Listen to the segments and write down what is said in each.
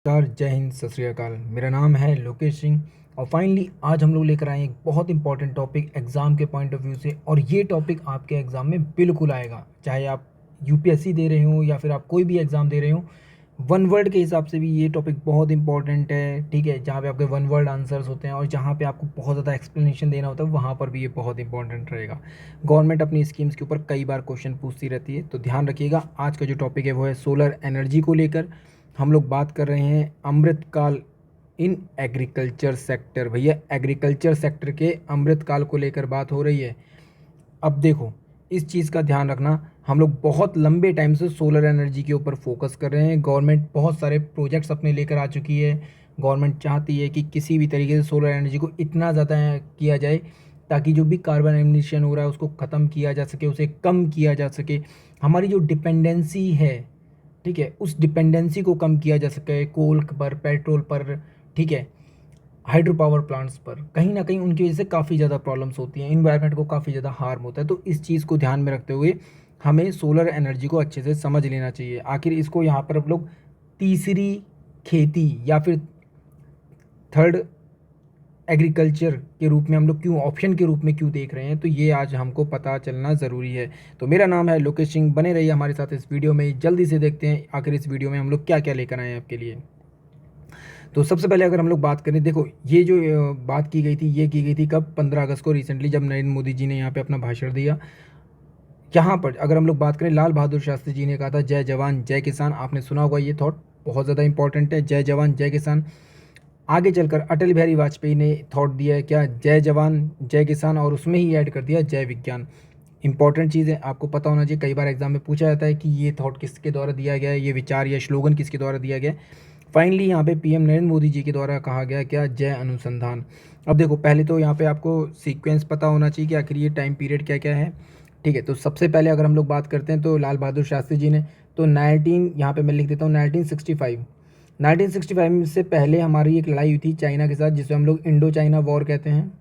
नमस्कार, जय हिंद, सत श्री अकाल। मेरा नाम है लोकेश सिंह और फाइनली आज हम लोग लेकर आए हैं एक बहुत इंपॉर्टेंट टॉपिक एग्ज़ाम के पॉइंट ऑफ व्यू से। और ये टॉपिक आपके एग्ज़ाम में बिल्कुल आएगा, चाहे आप यूपीएससी दे रहे हो या फिर आप कोई भी एग्ज़ाम दे रहे हो। वन वर्ड के हिसाब से भी ये टॉपिक बहुत इंपॉर्टेंट है, ठीक है। जहाँ पे आपके वन वर्ड आंसर्स होते हैं और जहाँ पे आपको बहुत ज़्यादा एक्सप्लेनेशन देना होता है, वहाँ पर भी ये बहुत इंपॉर्टेंट रहेगा। गवर्नमेंट अपनी स्कीम्स के ऊपर कई बार क्वेश्चन पूछती रहती है, तो ध्यान रखिएगा। आज का जो टॉपिक है वो है सोलर एनर्जी को लेकर। हम लोग बात कर रहे हैं अमृतकाल इन एग्रीकल्चर सेक्टर। भैया, एग्रीकल्चर सेक्टर के अमृतकाल को लेकर बात हो रही है। अब देखो, इस चीज़ का ध्यान रखना, हम लोग बहुत लंबे टाइम से सोलर एनर्जी के ऊपर फोकस कर रहे हैं। गवर्नमेंट बहुत सारे प्रोजेक्ट्स अपने लेकर आ चुकी है। गवर्नमेंट चाहती है कि किसी भी तरीके से सोलर एनर्जी को इतना ज़्यादा किया जाए ताकि जो भी कार्बन एमिशन हो रहा है उसको ख़त्म किया जा सके, उसे कम किया जा सके। हमारी जो डिपेंडेंसी है, ठीक है, उस डिपेंडेंसी को कम किया जा सके कोल पर, पेट्रोल पर, ठीक है, हाइड्रो पावर प्लांट्स पर। कहीं ना कहीं उनकी वजह से काफ़ी ज़्यादा प्रॉब्लम्स होती हैं, इन्वायरमेंट को काफ़ी ज़्यादा हार्म होता है। तो इस चीज़ को ध्यान में रखते हुए हमें सोलर एनर्जी को अच्छे से समझ लेना चाहिए। आखिर इसको यहाँ पर हम लोग तीसरी खेती या फिर थर्ड एग्रीकल्चर के रूप में हम लोग क्यों, ऑप्शन के रूप में क्यों देख रहे हैं, तो ये आज हमको पता चलना ज़रूरी है। तो मेरा नाम है लोकेश सिंह, बने रहिए हमारे साथ इस वीडियो में। जल्दी से देखते हैं आखिर इस वीडियो में हम लोग क्या क्या लेकर आए हैं आपके लिए। तो सबसे पहले अगर हम लोग बात करें, देखो ये जो बात की गई थी, ये की गई थी कब? 15 अगस्त को, रिसेंटली, जब नरेंद्र मोदी जी ने यहाँ पे अपना भाषण दिया। यहाँ पर अगर हम लोग बात करें, लाल बहादुर शास्त्री जी ने कहा था जय जवान जय किसान। आपने सुना होगा, ये थॉट बहुत ज़्यादा इंपॉर्टेंट है, जय जवान जय किसान। आगे चलकर अटल बिहारी वाजपेयी ने थॉट दिया है क्या? जय जवान जय किसान, और उसमें ही ऐड कर दिया जय विज्ञान। इंपॉर्टेंट चीज़ है, आपको पता होना चाहिए। कई बार एग्जाम में पूछा जाता है कि ये थॉट किसके द्वारा दिया गया है, ये विचार या स्लोगन किसके द्वारा दिया गया है। फाइनली यहाँ पे पीएम नरेंद्र मोदी जी के द्वारा कहा गया क्या? जय अनुसंधान। अब देखो, पहले तो यहाँ पे आपको सीक्वेंस पता होना चाहिए कि आखिर ये टाइम पीरियड क्या क्या है, ठीक है। तो सबसे पहले अगर हम लोग बात करते हैं तो लाल बहादुर शास्त्री जी ने, तो 19, यहाँ पे मैं लिख देता हूँ 1965। 1965 से पहले हमारी एक लड़ाई हुई थी चाइना के साथ, जिसे हम लोग इंडो चाइना वॉर कहते हैं,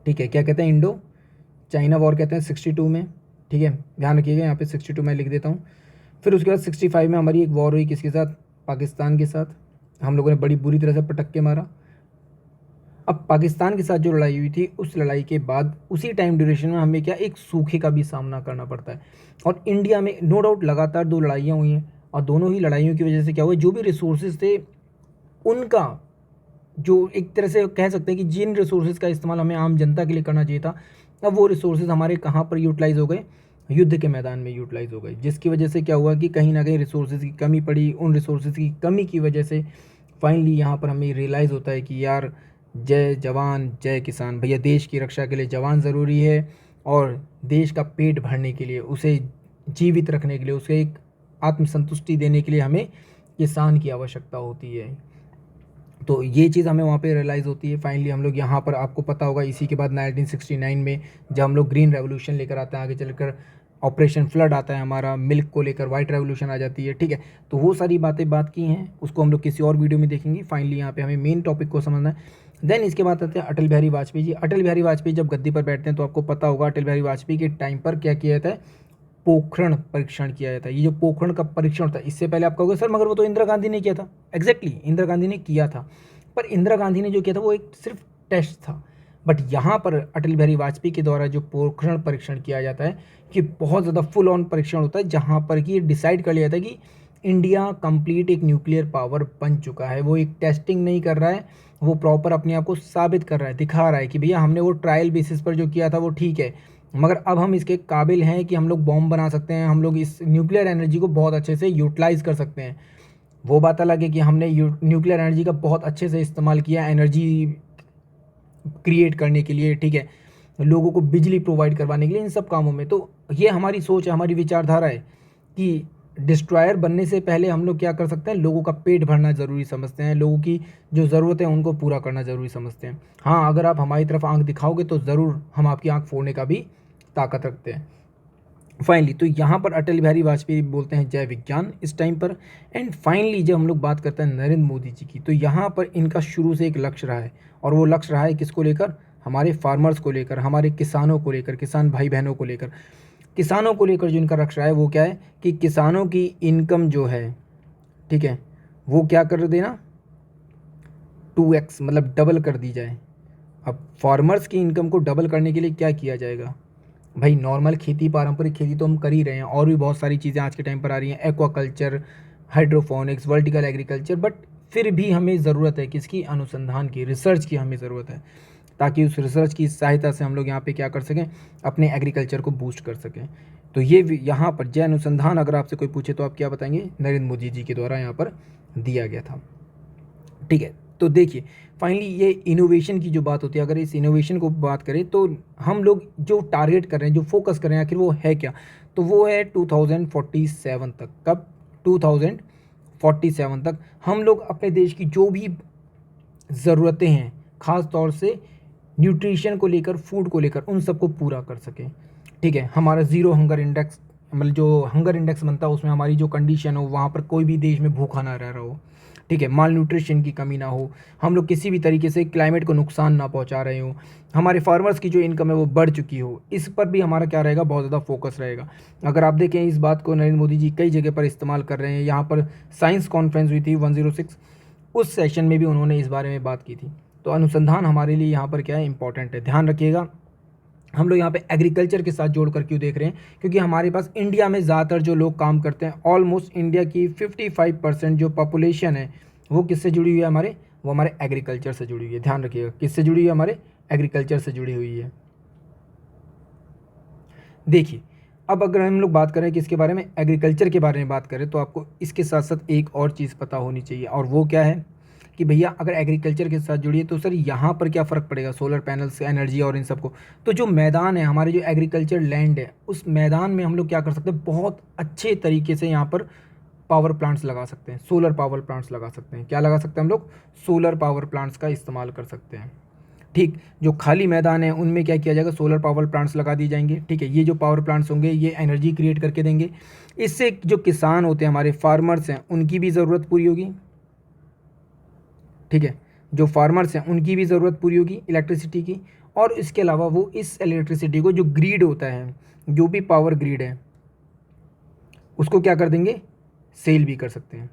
ठीक है। क्या कहते हैं? इंडो चाइना वॉर कहते हैं, 62 में, ठीक है। ध्यान रखिएगा, यहाँ पे 62 में लिख देता हूँ। फिर उसके बाद 65 में हमारी एक वॉर हुई, किसके साथ? पाकिस्तान के साथ। हम लोगों ने बड़ी बुरी तरह से पटक के मारा। अब पाकिस्तान के साथ जो लड़ाई हुई थी, उस लड़ाई के बाद उसी टाइम ड्यूरेशन में हमें क्या, एक सूखे का भी सामना करना पड़ता है। और इंडिया में नो डाउट लगातार 2 लड़ाइयाँ हुई हैं, और दोनों ही लड़ाइयों की वजह से क्या हुआ, जो भी रिसोर्सेज थे उनका, जो एक तरह से कह सकते हैं कि जिन रिसोर्सेज का इस्तेमाल हमें आम जनता के लिए करना चाहिए था, अब वो रिसोर्सेज हमारे कहाँ पर यूटिलाइज़ हो गए? युद्ध के मैदान में यूटिलाइज़ हो गए। जिसकी वजह से क्या हुआ कि कहीं ना कहीं रिसोर्सेज की कमी पड़ी। उन रिसोर्सेज की कमी की वजह से फाइनली यहाँ पर हमें रियलाइज़ होता है कि यार, जय जवान जय किसान। भैया, देश की रक्षा के लिए जवान ज़रूरी है, और देश का पेट भरने के लिए, उसे जीवित रखने के लिए, उसे एक आत्मसंतुष्टि देने के लिए हमें किसान की आवश्यकता होती है। तो ये चीज़ हमें वहाँ पे रियलाइज़ होती है। फाइनली हम लोग यहाँ पर, आपको पता होगा, इसी के बाद 1969 में जब हम लोग ग्रीन रेवोल्यूशन लेकर आते हैं, आगे चलकर ऑपरेशन फ्लड आता है हमारा, मिल्क को लेकर वाइट रेवोल्यूशन आ जाती है, ठीक है। तो वो सारी बातें बात की हैं, उसको हम लोग किसी और वीडियो में देखेंगे। फाइनली यहाँ पे हमें मेन टॉपिक को समझना है। देन इसके बाद आते हैं अटल बिहारी वाजपेयी जी। अटल बिहारी वाजपेयी जब गद्दी पर बैठते हैं, तो आपको पता होगा अटल बिहारी वाजपेयी के टाइम पर क्या किया जाता है? पोखरण परीक्षण किया जाता है। ये जो पोखरण का परीक्षण था, इससे पहले आप कहोगे सर मगर वो तो इंदिरा गांधी ने किया था। एग्जैक्टली, इंदिरा गांधी ने किया था, पर इंदिरा गांधी ने जो किया था वो एक सिर्फ टेस्ट था। बट यहाँ पर अटल बिहारी वाजपेयी के द्वारा जो पोखरण परीक्षण किया जाता है, कि बहुत ज़्यादा फुल ऑन परीक्षण होता है, जहाँ पर कि ये डिसाइड कर लिया जाता है कि इंडिया कंप्लीट एक न्यूक्लियर पावर बन चुका है। वो एक टेस्टिंग नहीं कर रहा है, वो प्रॉपर अपने आप को साबित कर रहा है, दिखा रहा है कि भैया हमने वो ट्रायल बेसिस पर जो किया था वो ठीक है, मगर अब हम इसके काबिल हैं कि हम लोग बॉम्ब बना सकते हैं, हम लोग इस न्यूक्लियर एनर्जी को बहुत अच्छे से यूटिलाइज़ कर सकते हैं। वो बात अलग है कि हमने न्यूक्लियर एनर्जी का बहुत अच्छे से इस्तेमाल किया एनर्जी क्रिएट करने के लिए, ठीक है, लोगों को बिजली प्रोवाइड करवाने के लिए, इन सब कामों में। तो ये हमारी सोच है, हमारी विचारधारा है कि डिस्ट्रॉयर बनने से पहले हम लोग क्या कर सकते हैं? लोगों का पेट भरना ज़रूरी समझते हैं, लोगों की जो ज़रूरत है उनको पूरा करना ज़रूरी समझते हैं। हाँ, अगर आप हमारी तरफ आंख दिखाओगे तो ज़रूर हम आपकी आंख फोड़ने का भी ताकत रखते हैं। फाइनली तो यहाँ पर अटल बिहारी वाजपेयी बोलते हैं जय विज्ञान इस टाइम पर। एंड फाइनली जब हम लोग बात करते हैं नरेंद्र मोदी जी की, तो यहाँ पर इनका शुरू से एक लक्ष्य रहा है, और वो लक्ष्य रहा है किसको लेकर? हमारे फार्मर्स को लेकर, हमारे किसानों को लेकर, किसान भाई बहनों को लेकर। किसानों को लेकर जो इनका लक्ष्य रहा है वो क्या है कि किसानों की इनकम जो है, ठीक है, वो क्या कर देना, 2x मतलब डबल कर दी जाए। अब फार्मर्स की इनकम को डबल करने के लिए क्या किया जाएगा भाई? नॉर्मल खेती, पारंपरिक खेती तो हम कर ही रहे हैं, और भी बहुत सारी चीज़ें आज के टाइम पर आ रही हैं, aquaculture, hydroponics, vertical agriculture, but फिर भी हमें ज़रूरत है किसकी? अनुसंधान की, रिसर्च की हमें ज़रूरत है, ताकि उस रिसर्च की सहायता से हम लोग यहाँ पे क्या कर सकें, अपने एग्रीकल्चर को बूस्ट कर सकें। तो ये यहाँ पर जय अनुसंधान अगर आपसे कोई पूछे तो आप क्या बताएंगे? नरेंद्र मोदी जी के द्वारा यहाँ पर दिया गया था। ठीक है, तो देखिए फाइनली ये इनोवेशन की जो बात होती है, अगर इस इनोवेशन को बात करें तो हम लोग जो टारगेट कर रहे हैं, जो फोकस कर रहे हैं, आखिर वो है क्या? तो वो है 2047 तक। कब? 2047 तक हम लोग अपने देश की जो भी ज़रूरतें हैं, ख़ास तौर से न्यूट्रिशन को लेकर, फूड को लेकर, उन सबको पूरा कर सकें। ठीक है, हमारा ज़ीरो हंगर इंडेक्स, मतलब जो हंगर इंडेक्स बनता है उसमें हमारी जो कंडीशन हो, वहाँ पर कोई भी देश में भूखा ना रह रहा हो। ठीक है, माल न्यूट्रिशन की कमी ना हो, हम लोग किसी भी तरीके से क्लाइमेट को नुकसान ना पहुँचा रहे हो, हमारे फार्मर्स की जो इनकम है वो बढ़ चुकी हो, इस पर भी हमारा क्या रहेगा? बहुत ज़्यादा फोकस रहेगा। अगर आप देखें इस बात को नरेंद्र मोदी जी कई जगह पर इस्तेमाल कर रहे हैं। यहाँ पर साइंस कॉन्फ्रेंस हुई थी 106, उस सेशन में भी उन्होंने इस बारे में बात की थी। तो अनुसंधान हमारे लिए यहाँ पर क्या है? इंपॉर्टेंट है। ध्यान रखिएगा, हम लोग यहाँ पे एग्रीकल्चर के साथ जोड़ कर क्यों देख रहे हैं? क्योंकि हमारे पास इंडिया में ज़्यादातर जो लोग काम करते हैं, ऑलमोस्ट इंडिया की 55% जो पॉपुलेशन है वो किससे जुड़ी हुई है हमारे? वो हमारे एग्रीकल्चर से जुड़ी हुई है। ध्यान रखिएगा, किससे जुड़ी हुई है? हमारे एग्रीकल्चर से जुड़ी हुई है। देखिए, अब अगर हम लोग बात करें किसके बारे में? एग्रीकल्चर के बारे में बात करें, तो आपको इसके साथ साथ एक और चीज़ पता होनी चाहिए, और वो क्या है कि भैया अगर एग्रीकल्चर के साथ जुड़िए तो सर यहाँ पर क्या फ़र्क पड़ेगा? सोलर पैनल्स, एनर्जी और इन सबको। तो जो मैदान है, हमारे जो एग्रीकल्चर लैंड है, उस मैदान में हम लोग क्या कर सकते हैं? बहुत अच्छे तरीके से यहाँ पर पावर प्लांट्स लगा सकते हैं, सोलर पावर प्लांट्स लगा सकते हैं। क्या लगा सकते हैं हम लोग? सोलर पावर प्लांट्स का इस्तेमाल कर सकते हैं। ठीक, जो खाली मैदान है उनमें क्या किया जाएगा? सोलर पावर प्लांट्स लगा दिए जाएंगे। ठीक है, ये जो पावर प्लांट्स होंगे ये एनर्जी क्रिएट करके देंगे। इससे जो किसान होते हैं, हमारे फार्मर्स हैं, उनकी भी ज़रूरत पूरी होगी। ठीक है, जो फार्मर्स हैं उनकी भी ज़रूरत पूरी होगी इलेक्ट्रिसिटी की, और इसके अलावा वो इस इलेक्ट्रिसिटी को, जो ग्रिड होता है, जो भी पावर ग्रिड है, उसको क्या कर देंगे? सेल भी कर सकते हैं।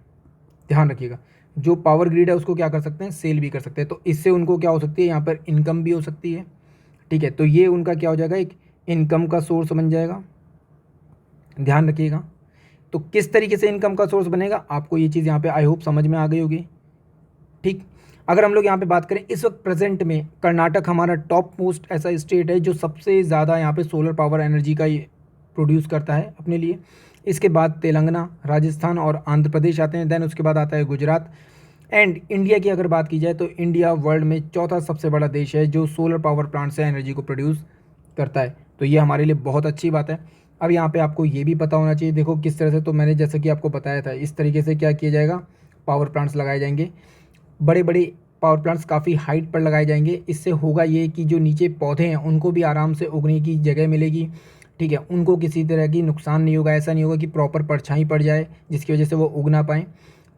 ध्यान रखिएगा, जो पावर ग्रिड है उसको क्या कर सकते हैं? सेल भी कर सकते हैं। तो इससे उनको क्या हो सकती है? यहाँ पर इनकम भी हो सकती है। ठीक है, तो ये उनका क्या हो जाएगा? एक इनकम का सोर्स बन जाएगा। ध्यान रखिएगा, तो किस तरीके से इनकम का सोर्स बनेगा, आपको ये चीज़ यहाँ पे आई होप समझ में आ गई होगी। ठीक, अगर हम लोग यहाँ पे बात करें, इस वक्त प्रेजेंट में कर्नाटक हमारा टॉप मोस्ट ऐसा स्टेट है जो सबसे ज़्यादा यहाँ पे सोलर पावर एनर्जी का प्रोड्यूस करता है अपने लिए। इसके बाद तेलंगाना, राजस्थान और आंध्र प्रदेश आते हैं। देन उसके बाद आता है गुजरात। एंड इंडिया की अगर बात की जाए तो इंडिया वर्ल्ड में चौथा सबसे बड़ा देश है जो सोलर पावर प्लांट से एनर्जी को प्रोड्यूस करता है। तो ये हमारे लिए बहुत अच्छी बात है। अब यहाँ पे आपको ये भी पता होना चाहिए, देखो किस तरह से, तो मैंने जैसे कि आपको बताया था, इस तरीके से क्या किया जाएगा? पावर प्लांट्स लगाए जाएंगे। बड़े बड़े पावर प्लांट्स काफ़ी हाइट पर लगाए जाएंगे। इससे होगा ये कि जो नीचे पौधे हैं उनको भी आराम से उगने की जगह मिलेगी। ठीक है, उनको किसी तरह की नुकसान नहीं होगा। ऐसा नहीं होगा कि प्रॉपर परछाई पड़ जाए जिसकी वजह से वो उग ना पाएँ।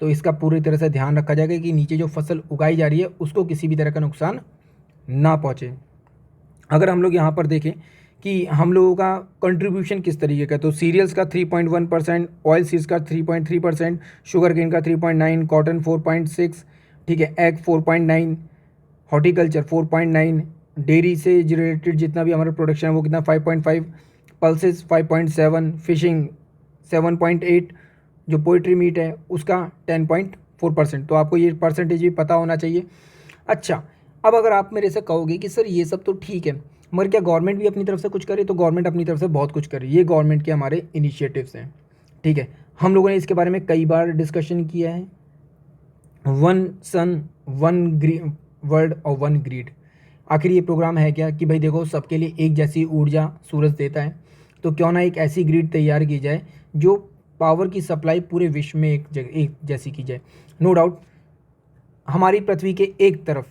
तो इसका पूरी तरह से ध्यान रखा जाएगा कि नीचे जो फसल उगाई जा रही है उसको किसी भी तरह का नुकसान ना पहुँचे। अगर हम लोग यहाँ पर देखें कि हम लोगों का कंट्रीब्यूशन किस तरीके का, तो सीरियल्स का 3.1%, ऑयल सीड्स का 3.3%, शुगर केन का 3.9, कॉटन 4.6, ठीक है, एग 4.9, हॉर्टिकल्चर 4.9, डेयरी से रिलेटेड जितना भी हमारा प्रोडक्शन है वो कितना 5.5, पल्सेस 5.7, फिशिंग 7.8, जो पोल्ट्री मीट है उसका 10.4%। तो आपको ये परसेंटेज भी पता होना चाहिए। अच्छा, अब अगर आप मेरे से कहोगे कि सर ये सब तो ठीक है, मगर क्या गवर्नमेंट भी अपनी तरफ से कुछ करे? तो गवर्नमेंट अपनी तरफ से बहुत कुछ करे। ये गवर्नमेंट के हमारे इनिशिएटिव्स हैं। ठीक है, हम लोगों ने इसके बारे में कई बार डिस्कशन किया है। वन सन, वन वर्ल्ड और वन ग्रिड, आखिर ये प्रोग्राम है क्या कि भाई देखो सबके लिए एक जैसी ऊर्जा सूरज देता है, तो क्यों ना एक ऐसी ग्रिड तैयार की जाए जो पावर की सप्लाई पूरे विश्व में एक जैसी की जाए। नो डाउट, हमारी पृथ्वी के एक तरफ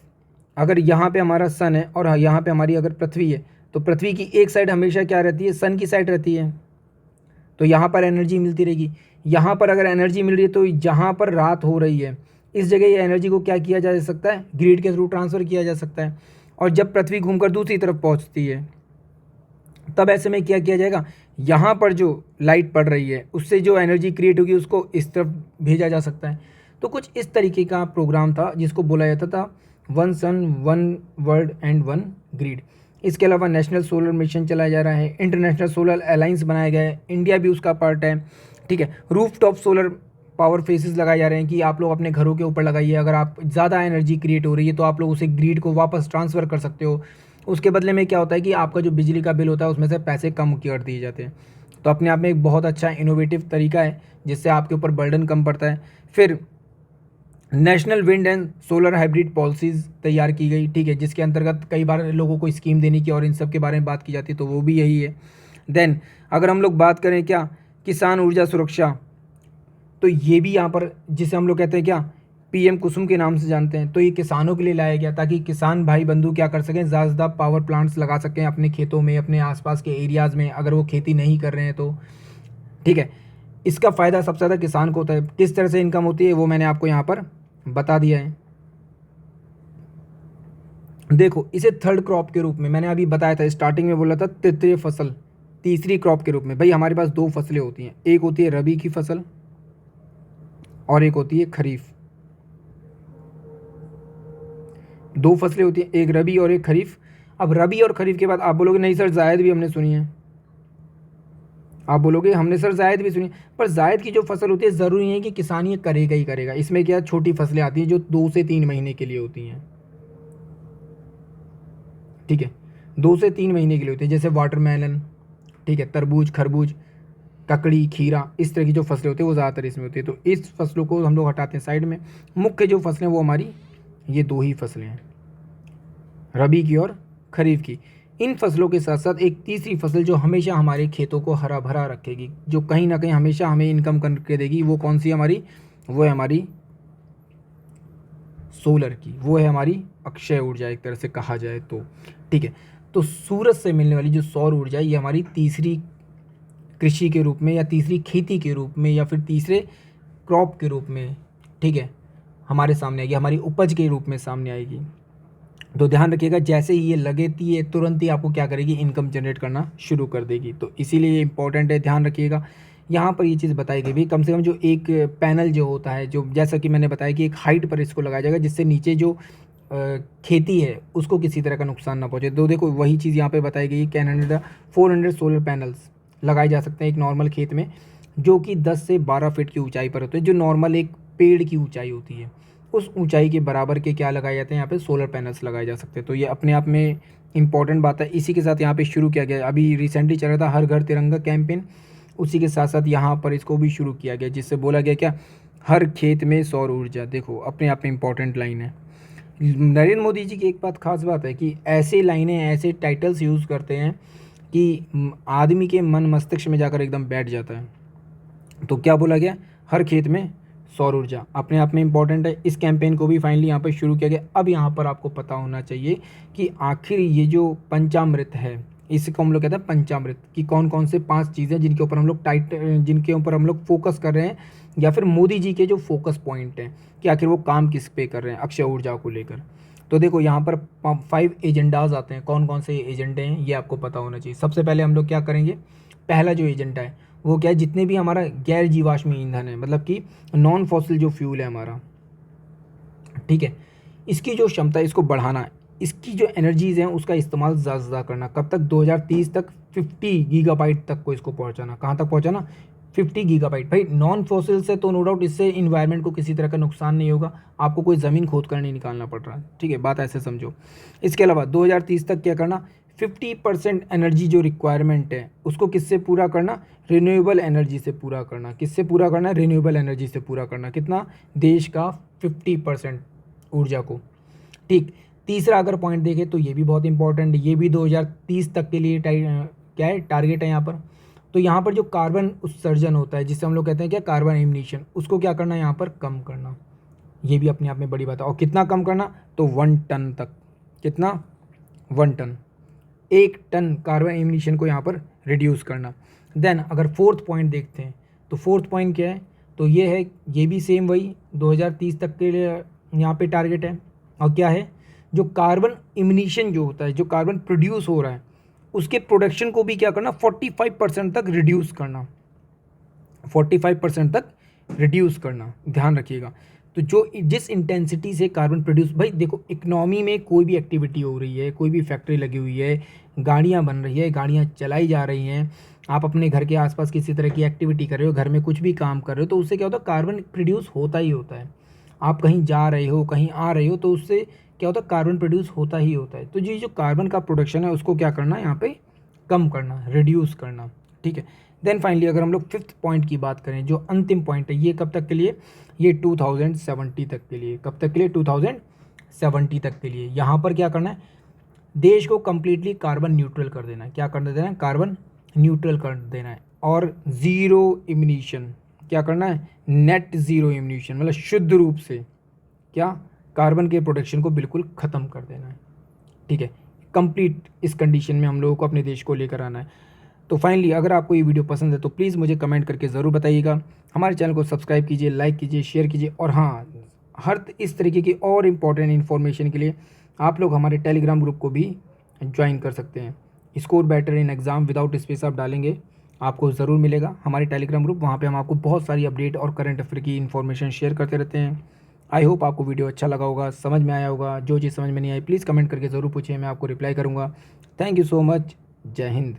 अगर यहाँ पे हमारा सन है और यहाँ पे हमारी अगर पृथ्वी है, तो पृथ्वी की एक साइड हमेशा क्या रहती है? सन की साइड रहती है। तो यहाँ पर एनर्जी मिलती रहेगी। यहाँ पर अगर एनर्जी मिल रही है तो जहाँ पर रात हो रही है इस जगह ये एनर्जी को क्या किया जा सकता है? ग्रिड के थ्रू ट्रांसफ़र किया जा सकता है। और जब पृथ्वी घूमकर दूसरी तरफ पहुँचती है तब ऐसे में क्या किया जाएगा? यहाँ पर जो लाइट पड़ रही है उससे जो एनर्जी क्रिएट होगी उसको इस तरफ भेजा जा सकता है। तो कुछ इस तरीके का प्रोग्राम था जिसको बोला जाता था one sun one world and one grid. इसके अलावा नेशनल सोलर मिशन चलाया जा रहा है, इंटरनेशनल सोलर अलायंस बनाया गया है, इंडिया भी उसका पार्ट है, ठीक है। Roof top solar power faces लगाए जा रहे हैं कि आप लोग अपने घरों के ऊपर लगाइए, अगर आप ज़्यादा एनर्जी क्रिएट हो रही है तो आप लोग उसे ग्रिड को वापस ट्रांसफ़र कर सकते हो। उसके बदले में क्या होता है कि आपका जो बिजली का बिल होता है उसमें से पैसे कम कर दिए जाते हैं। तो अपने आप में एक बहुत अच्छा इनोवेटिव तरीका है जिससे आपके ऊपर बर्डन कम पड़ता है। फिर national wind and solar hybrid policies तैयार की गई, ठीक है, जिसके अंतर्गत कई बार लोगों को स्कीम देने की और इन सब के बारे में बात की जाती है, तो वो भी यही है। देन अगर हम लोग बात करें क्या किसान ऊर्जा सुरक्षा, तो ये भी यहाँ पर जिसे हम लोग कहते हैं क्या पीएम कुसुम के नाम से जानते हैं, तो ये किसानों के लिए लाया गया ताकि किसान भाई बंधु क्या कर सकें, ज़्यादा से ज़्यादा पावर प्लांट्स लगा सकें अपने खेतों में, अपने आसपास के एरियाज़ में, अगर वो खेती नहीं कर रहे हैं तो, ठीक है। इसका फ़ायदा सबसे ज़्यादा किसान को होता है। किस तरह से इनकम होती है वो मैंने आपको यहाँ पर बता दिया है। देखो इसे थर्ड क्रॉप के रूप में मैंने अभी बताया था, स्टार्टिंग में बोला था तृतीय फसल, तीसरी क्रॉप के रूप में। भाई हमारे पास दो फसलें होती हैं, एक होती है रबी की फसल और एक होती है खरीफ। दो फसलें होती हैं, एक रबी और एक खरीफ। अब रबी और खरीफ के बाद आप बोलोगे नहीं सर जायद भी हमने सुनी है, आप बोलोगे हमने सर जायद भी सुनी, पर जायद की जो फसल होती है ज़रूरी नहीं है कि किसान ये करेगा ही करेगा। इसमें क्या छोटी फसलें आती हैं जो 2 से 3 महीने के लिए होती हैं, ठीक है, 2 से 3 महीने के लिए होती है, जैसे वाटरमेलन, ठीक है, तरबूज, खरबूज, ककड़ी, खीरा, इस तरह की जो फसलें होती है वो ज़्यादातर इसमें होती है। तो इस फसलों को हम लोग हटाते हैं साइड में। मुख्य जो फसलें वो हमारी ये दो ही फसलें हैं, रबी की और खरीफ की। इन फसलों के साथ साथ एक तीसरी फसल जो हमेशा हमारे खेतों को हरा भरा रखेगी, जो कहीं ना कहीं हमेशा हमें इनकम करके देगी, वो कौन सी हमारी, वो है हमारी सोलर की, वो है हमारी अक्षय ऊर्जा एक तरह से कहा जाए तो, ठीक है। तो सूरज से मिलने वाली जो सौर ऊर्जा है ये हमारी तीसरी कृषि के रूप में या तीसरी खेती के रूप में या फिर तीसरे क्रॉप के रूप में, ठीक है, हमारे सामने आएगी, हमारी उपज के रूप में सामने आएगी। तो ध्यान रखिएगा जैसे ही ये लगेती है तुरंत ही आपको क्या करेगी, इनकम जनरेट करना शुरू कर देगी। तो इसीलिए ये इंपॉर्टेंट है, ध्यान रखिएगा। यहाँ पर ये चीज़ बताई गई भी कम से कम जो एक पैनल जो होता है, जो जैसा कि मैंने बताया कि एक हाइट पर इसको लगाया जाएगा जिससे नीचे जो खेती है उसको किसी तरह का नुकसान ना पहुँचे। तो देखो वही चीज़ यहाँ पे बताई गई, 400 सोलर पैनल्स लगाए जा सकते हैं एक नॉर्मल खेत में, जो कि 10 से 12 फीट की ऊंचाई पर होते हैं, जो नॉर्मल एक पेड़ की ऊंचाई होती है उस ऊंचाई के बराबर के क्या लगाए जाते हैं, यहाँ पे सोलर पैनल्स लगाए जा सकते हैं। तो ये अपने आप में इंपॉर्टेंट बात है। इसी के साथ यहाँ पे शुरू किया गया, अभी रिसेंटली चल रहा था हर घर तिरंगा कैंपेन, उसी के साथ साथ यहाँ पर इसको भी शुरू किया गया जिससे बोला गया क्या, हर खेत में सौर ऊर्जा। देखो अपने आप में इंपॉर्टेंट लाइन है। नरेंद्र मोदी जी की एक बात खास बात है कि ऐसे लाइनें, ऐसे टाइटल्स यूज़ करते हैं कि आदमी के मन मस्तिष्क में जाकर एकदम बैठ जाता है। तो क्या बोला गया, हर खेत में सौर ऊर्जा, अपने आप में इंपॉर्टेंट है। इस कैंपेन को भी फाइनली यहाँ पर शुरू किया गया। अब यहाँ पर आपको पता होना चाहिए कि आखिर ये जो पंचामृत है, इसको हम लोग कहते हैं पंचामृत, कि कौन कौन से 5 चीज़ें जिनके ऊपर हम लोग फोकस कर रहे हैं, या फिर मोदी जी के जो फोकस पॉइंट हैं कि आखिर वो काम किस पे कर रहे हैं अक्षय ऊर्जा को लेकर। तो देखो यहाँ पर 5 एजेंडाज आते हैं, कौन कौन से एजेंडे हैं ये आपको पता होना चाहिए। सबसे पहले हम लोग क्या करेंगे, पहला जो एजेंडा है वो क्या है, जितने भी हमारा गैर जीवाश्मी ईंधन है, मतलब कि नॉन फॉसिल जो फ्यूल है हमारा, ठीक है, इसकी जो क्षमता है इसको बढ़ाना है, इसकी जो एनर्जीज़ हैं उसका इस्तेमाल ज़्यादा से ज़्यादा करना। कब तक, 2030 तक 50 गीगाबाइट तक को इसको पहुंचाना। कहाँ तक पहुंचाना, 50 गीगाबाइट। भाई नॉन फॉसिल से तो नो डाउट इससे इन्वायरमेंट को किसी तरह का नुकसान नहीं होगा, आपको कोई ज़मीन खोद कर नहीं निकालना पड़ रहा है, ठीक है, बात ऐसे समझो। इसके अलावा 2030 तक क्या करना, 50% एनर्जी जो रिक्वायरमेंट है उसको किससे पूरा करना, रिन्यूएबल एनर्जी से पूरा करना। किससे पूरा करना, रिन्यूएबल एनर्जी से पूरा करना। कितना, देश का 50% ऊर्जा को, ठीक। तीसरा अगर पॉइंट देखें तो ये भी बहुत इंपॉर्टेंट है, ये भी 2030 तक के लिए क्या है, टारगेट है यहाँ पर। तो यहाँ पर जो कार्बन उत्सर्जन होता है जिससे हम लोग कहते हैं क्या, कार्बन एमिशन, उसको क्या करना है यहाँ पर, कम करना। ये भी अपने आप में बड़ी बात है। और कितना कम करना, तो 1 टन तक। कितना, 1 टन, 1 टन कार्बन एमिशन को यहाँ पर रिड्यूस करना। देन अगर फोर्थ पॉइंट देखते हैं तो फोर्थ पॉइंट क्या है, तो ये है, ये भी सेम वही 2030 तक के लिए यहाँ पे टारगेट है। और क्या है, जो कार्बन इमिशन जो होता है, जो कार्बन प्रोड्यूस हो रहा है उसके प्रोडक्शन को भी क्या करना, 45% तक रिड्यूस करना, 45% तक रिड्यूस करना, ध्यान रखिएगा। तो तो जो जिस इंटेंसिटी से कार्बन प्रोड्यूस, भाई देखो इकोनॉमी में कोई भी एक्टिविटी हो रही है, कोई भी फैक्ट्री लगी हुई है, गाड़ियाँ बन रही है, गाड़ियाँ चलाई जा रही हैं, आप अपने घर के आसपास किसी तरह की एक्टिविटी कर रहे हो, घर में कुछ भी काम कर रहे हो, तो उससे क्या होता है, कार्बन प्रोड्यूस होता ही होता है। आप कहीं जा रहे हो, कहीं आ रहे हो, तो उससे क्या होता है, कार्बन प्रोड्यूस होता ही होता है। तो ये जो कार्बन का प्रोडक्शन है उसको क्या करना है, यहाँ पे कम करना, रिड्यूस करना, ठीक है। देन फाइनली अगर हम लोग फिफ्थ पॉइंट की बात करें, जो अंतिम पॉइंट है, ये कब तक के लिए, ये 2070 तक के लिए, कब तक के लिए, 2070 तक के लिए। यहाँ पर क्या करना है, देश को कम्प्लीटली कार्बन न्यूट्रल कर देना है। क्या कर देना है, कार्बन न्यूट्रल कर देना है। और ज़ीरो इमिशन, क्या करना है, नेट ज़ीरो इमिशन, मतलब शुद्ध रूप से क्या, कार्बन के प्रोडक्शन को बिल्कुल ख़त्म कर देना है, ठीक है। कंप्लीट इस कंडीशन में हम लोगों को अपने देश को लेकर आना है। तो फाइनली अगर आपको ये वीडियो पसंद है तो प्लीज़ मुझे कमेंट करके ज़रूर बताइएगा। हमारे चैनल को सब्सक्राइब कीजिए, लाइक कीजिए, शेयर कीजिए, और हाँ, हर इस तरीके की और इम्पॉर्टेंट इन्फॉर्मेशन के लिए आप लोग हमारे टेलीग्राम ग्रुप को भी ज्वाइन कर सकते हैं। Score better in exam without space आप डालेंगे, आपको ज़रूर मिलेगा हमारे टेलीग्राम ग्रुप। वहाँ पे हम आपको बहुत सारी अपडेट और करंट अफेयर की इन्फॉर्मेशन शेयर करते रहते हैं। आई होप आपको वीडियो अच्छा लगा होगा, समझ में आया होगा। जो चीज़ समझ में नहीं आई प्लीज़ कमेंट करके ज़रूर पूछिए, मैं आपको रिप्लाई करूँगा। Thank you so much. जय हिंद।